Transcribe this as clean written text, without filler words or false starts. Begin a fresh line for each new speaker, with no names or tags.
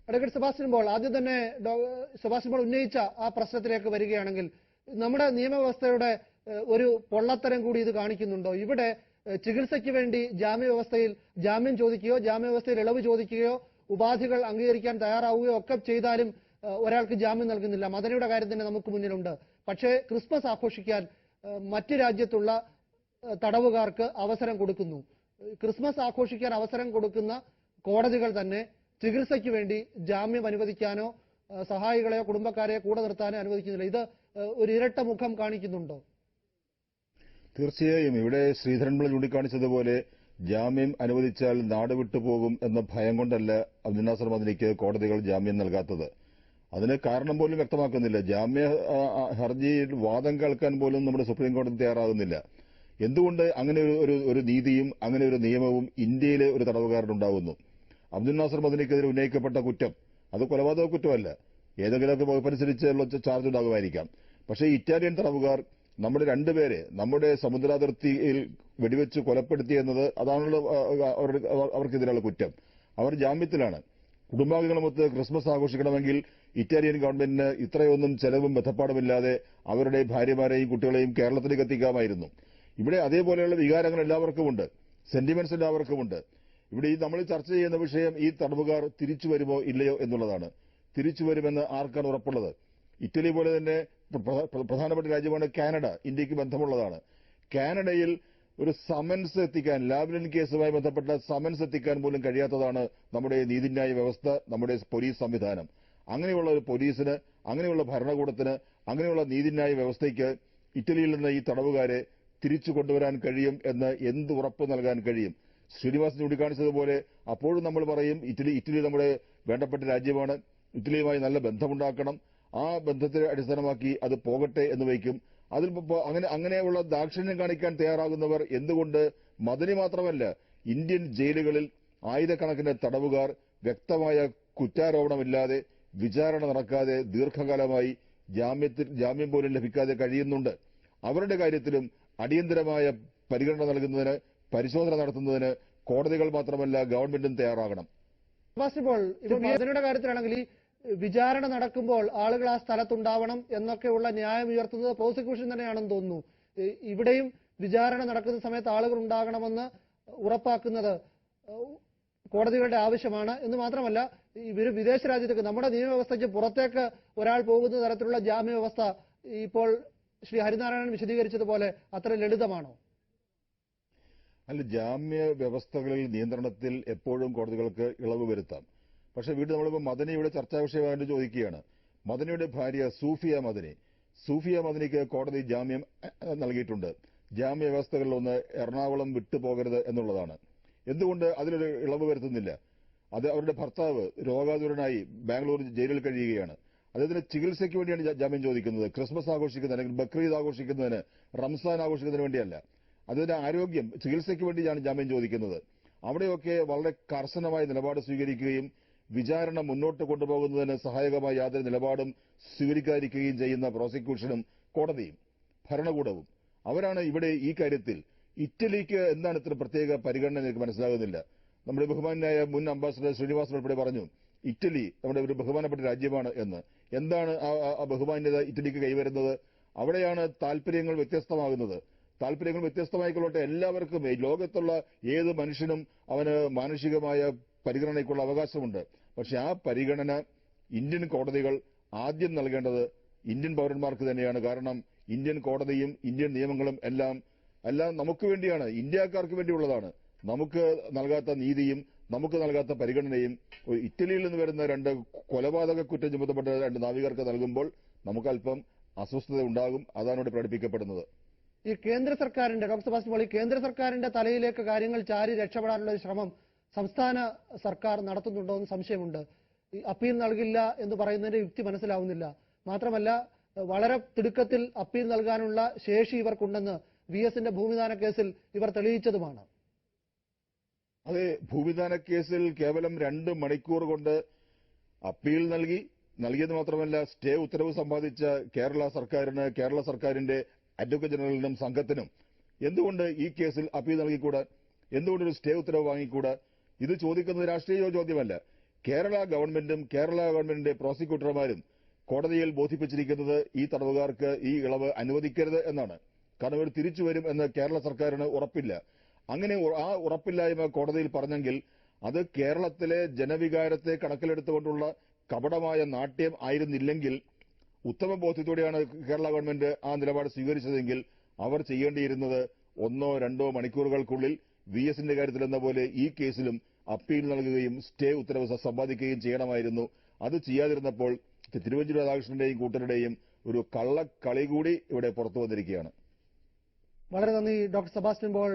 Advocate Sebastian Paul, ആദ്യം തന്നെ Sebastian Paul ഉന്നയിച്ച ആ പ്രശ്നത്തിലേക്ക് വരികയാണെങ്കിൽ നമ്മുടെ നിയമവ്യവസ്ഥയുടെ ഒരു പൊള്ളത്തരം കൂടി ഇത് കാണിക്കുന്നുണ്ടോ? ഇവിടെ ചികിത്സയ്ക്ക് വേണ്ടി ജാമ്യവ്യവസ്ഥയിൽ ജാമ്യം ചോദിക്കുകയോ ജാമ്യവ്യവസ്ഥയിൽ ഇളവ് ചോദിക്കുകയോ ഉപാധികൾ അംഗീകരിക്കാൻ തയ്യാറാവുകയോ ഒക്കെ ചെയ്താലും ഒരാൾക്ക് ജാമ്യം നൽകുന്നില്ല. മദനിയുടെ കാര്യം തന്നെ നമുക്ക് മുന്നിലുണ്ട്. പക്ഷേ ക്രിസ്മസ് ആഘോഷിക്കാൻ മറ്റ് രാജ്യത്തുള്ള തടവുകാർക്ക് അവസരം കൊടുക്കുന്നു. ക്രിസ്മസ് ആഘോഷിക്കാൻ അവസരം കൊടുക്കുന്ന കോടതികൾ തന്നെ ചികിത്സയ്ക്ക് വേണ്ടി ജാമ്യം അനുവദിക്കാനോ സഹായികളെയോ കുടുംബക്കാരെയോ കൂടെ നിർത്താനോ അനുവദിക്കുന്നില്ല. ഇത് ഒരു ഇരട്ട മുഖം കാണിക്കുന്നുണ്ടോ?
തീർച്ചയായും ഇവിടെ ശ്രീധരൻപിള്ള ചൂണ്ടിക്കാണിച്ചതുപോലെ ജാമ്യം അനുവദിച്ചാൽ നാട് വിട്ടുപോകും എന്ന ഭയം കൊണ്ടല്ല അബ്ദുൽ നാസർ മദനിക്ക് കോടതികൾ ജാമ്യം നൽകാത്തത്. അതിന് കാരണം പോലും വ്യക്തമാക്കുന്നില്ല. ജാമ്യ ഹർജിയിൽ വാദം കേൾക്കാൻ പോലും നമ്മുടെ സുപ്രീം കോടതി തയ്യാറാകുന്നില്ല. എന്തുകൊണ്ട് അങ്ങനെ ഒരു നീതിയും അങ്ങനെ ഒരു നിയമവും ഇന്ത്യയിലെ ഒരു തടവുകാരനുണ്ടാകുന്നു? അബ്ദുൽ നാസർ മദനിക്കെതിരെ ഉന്നയിക്കപ്പെട്ട കുറ്റം അത് കൊലപാതക കുറ്റമല്ല. ഏതെങ്കിലുമൊക്കെ വകുപ്പനുസരിച്ചുള്ള ചാർജ് ഉണ്ടാകുമായിരിക്കാം. പക്ഷേ ഇറ്റാലിയൻ തടവുകാർ നമ്മുടെ രണ്ടുപേരെ നമ്മുടെ സമുദ്രാതിർത്തിയിൽ വെടിവെച്ച് കൊലപ്പെടുത്തിയെന്നത് അതാണല്ലോ അവർക്കെതിരെയുള്ള കുറ്റം. അവർ ജാമ്യത്തിലാണ്. കുടുംബാംഗങ്ങളുമൊത്ത് ക്രിസ്മസ് ആഘോഷിക്കണമെങ്കിൽ ഇറ്റാലിയൻ ഗവൺമെന്റിന് ഇത്രയൊന്നും ചെലവും ബന്ധപ്പാടുമില്ലാതെ അവരുടെ ഭാര്യമാരെയും കുട്ടികളെയും കേരളത്തിലേക്ക് എത്തിക്കാമായിരുന്നു. ഇവിടെ അതേപോലെയുള്ള വികാരങ്ങൾ എല്ലാവർക്കുമുണ്ട്, സെന്റിമെന്റ്സ് എല്ലാവർക്കുമുണ്ട്. ഇവിടെ ഈ നമ്മൾ ചർച്ച ചെയ്യുന്ന വിഷയം ഈ തടവുകാർ തിരിച്ചു വരുമോ ഇല്ലയോ എന്നുള്ളതാണ്. തിരിച്ചു വരുമെന്ന് ആർക്കാണ് ഉറപ്പുള്ളത്? ഇറ്റലി പോലെ തന്നെ പ്രധാനപ്പെട്ട രാജ്യമാണ് കാനഡ. ഇന്ത്യക്ക് ബന്ധമുള്ളതാണ്. കാനഡയിൽ ഒരു സമൻസ് എത്തിക്കാൻ, ലാവ്ലിൻ കേസുമായി ബന്ധപ്പെട്ട സമൻസ് എത്തിക്കാൻ പോലും കഴിയാത്തതാണ് നമ്മുടെ നീതിന്യായ വ്യവസ്ഥ, നമ്മുടെ പോലീസ് സംവിധാനം. അങ്ങനെയുള്ള ഒരു പോലീസിന്, അങ്ങനെയുള്ള ഭരണകൂടത്തിന്, അങ്ങനെയുള്ള നീതിന്യായ വ്യവസ്ഥയ്ക്ക് ഇറ്റലിയിൽ നിന്ന് ഈ തടവുകാരെ തിരിച്ചു കൊണ്ടുവരാൻ കഴിയും എന്ന് എന്ത് ഉറപ്പ് നൽകാൻ കഴിയും? ശ്രീനിവാസൻ ചൂണ്ടിക്കാണിച്ചതുപോലെ അപ്പോഴും നമ്മൾ പറയും ഇറ്റലി നമ്മുടെ വേണ്ടപ്പെട്ട രാജ്യമാണ്, ഇറ്റലിയുമായി നല്ല ബന്ധമുണ്ടാക്കണം, ആ ബന്ധത്തെ അടിസ്ഥാനമാക്കി അത് പോകട്ടെ എന്ന് വയ്ക്കും. അതിൽ അങ്ങനെയുള്ള ദാക്ഷിണ്യം കാണിക്കാൻ തയ്യാറാകുന്നവർ എന്തുകൊണ്ട് മദനി മാത്രമല്ല ഇന്ത്യൻ ജയിലുകളിൽ ആയിരക്കണക്കിന് തടവുകാർ വ്യക്തമായ കുറ്റാരോപണമില്ലാതെ വിചാരണ നടക്കാതെ ദീർഘകാലമായി ജാമ്യം പോലും ലഭിക്കാതെ കഴിയുന്നുണ്ട്. അവരുടെ കാര്യത്തിലും അടിയന്തരമായ പരിഗണന നൽകുന്നതിന്, പരിശോധന നടത്തുന്നതിന് കോടതികൾ മാത്രമല്ല ഗവൺമെന്റും തയ്യാറാകണം.
മദനിയുടെ കാര്യത്തിലാണെങ്കിൽ ഈ വിചാരണ നടക്കുമ്പോൾ ആളുകൾ ആ സ്ഥലത്തുണ്ടാവണം എന്നൊക്കെയുള്ള ന്യായം ഉയർത്തുന്നത് പ്രോസിക്യൂഷൻ തന്നെയാണെന്ന് തോന്നുന്നു. ഇവിടെയും വിചാരണ നടക്കുന്ന സമയത്ത് ആളുകൾ ഉണ്ടാകണമെന്ന് ഉറപ്പാക്കുന്നത് കോടതികളുടെ ആവശ്യമാണ്. എന്ന് മാത്രമല്ല, ഇവർ വിദേശ രാജ്യത്തേക്ക്, നമ്മുടെ നിയമവ്യവസ്ഥയ്ക്ക് പുറത്തേക്ക് ഒരാൾ പോകുന്ന തരത്തിലുള്ള ജാമ്യ വ്യവസ്ഥ ഇപ്പോൾ ശ്രീ ഹരിനാരായണൻ വിശദീകരിച്ചതുപോലെ അത്ര ലളിതമാണോ?
അല്ല, ജാമ്യ വ്യവസ്ഥകളിൽ നിയന്ത്രണത്തിൽ എപ്പോഴും കോടതികൾക്ക് ഇളവ് വരുത്താം. പക്ഷേ വീണ്ടും നമ്മളിപ്പോൾ മദനിയുടെ ചർച്ചാ വിഷയമായിട്ട് ചോദിക്കുകയാണ്. മദനിയുടെ ഭാര്യ സൂഫിയ മദനിക്ക് കോടതി ജാമ്യം നൽകിയിട്ടുണ്ട്. ജാമ്യ വ്യവസ്ഥകളിലൊന്ന് എറണാകുളം വിട്ടുപോകരുത് എന്നുള്ളതാണ്. എന്തുകൊണ്ട് അതിലൊരു ഇളവ് വരുത്തുന്നില്ല? അത് അവരുടെ ഭർത്താവ് രോഗാതുരനായി ബാംഗ്ലൂർ ജയിലിൽ കഴിയുകയാണ്. അദ്ദേഹത്തിന് ചികിത്സയ്ക്ക് വേണ്ടിയാണ് ജാമ്യം ചോദിക്കുന്നത്. ക്രിസ്മസ് ആഘോഷിക്കുന്നതിന്, അല്ലെങ്കിൽ ബക്രീദ് ആഘോഷിക്കുന്നതിന്, റംസാൻ ആഘോഷിക്കുന്നതിന് വേണ്ടിയല്ല. അതിന്റെ ആരോഗ്യം, ചികിത്സയ്ക്ക് വേണ്ടിയാണ് ജാമ്യം ചോദിക്കുന്നത്. അവിടെയൊക്കെ വളരെ കർശനമായ നിലപാട് സ്വീകരിക്കുകയും വിചാരണ മുന്നോട്ട് കൊണ്ടുപോകുന്നതിന് സഹായകമായ യാതൊരു നിലപാടും സ്വീകരിക്കാതിരിക്കുകയും ചെയ്യുന്ന പ്രോസിക്യൂഷനും കോടതിയും ഭരണകൂടവും അവരാണ് ഇവിടെ ഈ കാര്യത്തിൽ. ഇറ്റലിക്ക് എന്താണ് ഇത്ര പ്രത്യേക പരിഗണന എനിക്ക് മനസ്സിലാകുന്നില്ല. നമ്മുടെ ബഹുമാനായ മുൻ അംബാസഡർ ശ്രീനിവാസൻ ഉൾപ്പെടെ പറഞ്ഞു ഇറ്റലി നമ്മുടെ ഒരു ബഹുമാനപ്പെട്ട രാജ്യമാണ് എന്ന്. എന്താണ് ആ ബഹുമാന്യത ഇറ്റലിക്ക് കൈവരുന്നത്? അവിടെയാണ് താല്പര്യങ്ങൾ വ്യത്യസ്തമാകുന്നത്. താല്പര്യങ്ങൾ വ്യത്യസ്തമായിക്കൊള്ളട്ടെ, എല്ലാവർക്കും ലോകത്തുള്ള ഏത് മനുഷ്യനും അവന് മാനുഷികമായ പരിഗണനയ്ക്കുള്ള അവകാശമുണ്ട്. പക്ഷെ ആ പരിഗണന ഇന്ത്യൻ കോടതികൾ ആദ്യം നൽകേണ്ടത് ഇന്ത്യൻ പൌരന്മാർക്ക് തന്നെയാണ്. കാരണം ഇന്ത്യൻ കോടതിയും ഇന്ത്യൻ നിയമങ്ങളും എല്ലാം നമുക്ക് വേണ്ടിയാണ്, ഇന്ത്യക്കാർക്ക് വേണ്ടിയുള്ളതാണ്. നമുക്ക് നൽകാത്ത നീതിയും നമുക്ക് നൽകാത്ത പരിഗണനയും ഇറ്റലിയിൽ നിന്ന് വരുന്ന രണ്ട് കൊലപാതക കുറ്റം ചുമത്തപ്പെട്ട രണ്ട് നാവികർക്ക് നൽകുമ്പോൾ നമുക്ക് അല്പം അസ്വസ്ഥത ഉണ്ടാകും. അതാണ് ഇവിടെ പ്രകടിപ്പിക്കപ്പെടുന്നത്.
ഈ കേന്ദ്ര സർക്കാരിന്റെ ഡോക്ടർ സെബാസ്റ്റ്യൻ പോൾ, ഈ കേന്ദ്ര സർക്കാരിന്റെ തലയിലേക്ക് കാര്യങ്ങൾ ചാരി രക്ഷപ്പെടാനുള്ള ഒരു ശ്രമം സംസ്ഥാന സർക്കാർ നടത്തുന്നുണ്ടോ എന്ന് സംശയമുണ്ട്. ഈ അപ്പീൽ നൽകില്ല എന്ന് പറയുന്നതിന്റെ യുക്തി മനസ്സിലാവുന്നില്ല. മാത്രമല്ല, വളരെ തിടുക്കത്തിൽ അപ്പീൽ നൽകാനുള്ള ശേഷി ഇവർക്കുണ്ടെന്ന് VSന്റെ ഭൂമിദാന കേസിൽ ഇവർ തെളിയിച്ചതുമാണ്.
അതെ, ഭൂമിദാന കേസിൽ കേവലം 2 മണിക്കൂർ കൊണ്ട് അപ്പീൽ നൽകിയത് മാത്രമല്ല, സ്റ്റേ ഉത്തരവ് സമ്പാദിച്ച കേരള സർക്കാരിന്റെ അഡ്വക്കേറ്റ് ജനറലിനും സംഘത്തിനും എന്തുകൊണ്ട് ഈ കേസിൽ അപ്പീൽ നൽകിക്കൂടാ? എന്തുകൊണ്ടൊരു സ്റ്റേ ഉത്തരവ് വാങ്ങിക്കൂടാ? ഇത് ചോദിക്കുന്നത് രാഷ്ട്രീയ ചോദ്യമല്ല. കേരള ഗവൺമെന്റിന്റെ പ്രോസിക്യൂട്ടർമാരും കോടതിയിൽ ബോധിപ്പിച്ചിരിക്കുന്നത് ഈ തടവുകാർക്ക് ഈ ഇളവ് അനുവദിക്കരുത് എന്നാണ്. കാരണം ഇവർ തിരിച്ചു വരും എന്ന് കേരള സർക്കാരിന് ഉറപ്പില്ല. അങ്ങനെ ആ ഉറപ്പില്ലായ്മ കോടതിയിൽ പറഞ്ഞെങ്കിൽ അത് കേരളത്തിലെ ജനവികാരത്തെ കണക്കിലെടുത്തുകൊണ്ടുള്ള കപടമായ നാട്യം ആയിരുന്നില്ലെങ്കിൽ, ഉത്തമ ബോധ്യത്തോടെയാണ് കേരള ഗവൺമെന്റ് ആ നിലപാട് സ്വീകരിച്ചതെങ്കിൽ അവർ ചെയ്യേണ്ടിയിരുന്നത് 1-2 മണിക്കൂറുകൾക്കുള്ളിൽ VSന്റെ കാര്യത്തിലെന്ന പോലെ ഈ കേസിലും അപ്പീൽ നൽകുകയും സ്റ്റേ ഉത്തരവ് സമ്പാദിക്കുകയും ചെയ്യണമായിരുന്നു. അത് ചെയ്യാതിരുന്നപ്പോൾ തിരുവഞ്ചൂർ രാധാകൃഷ്ണന്റെയും കൂട്ടരുടെയും ഒരു കള്ളക്കളി കൂടി ഇവിടെ പുറത്തു വന്നിരിക്കുകയാണ്.
വളരെ നന്ദി ഡോക്ടർ സെബാസ്റ്റ്യൻ പോൾ.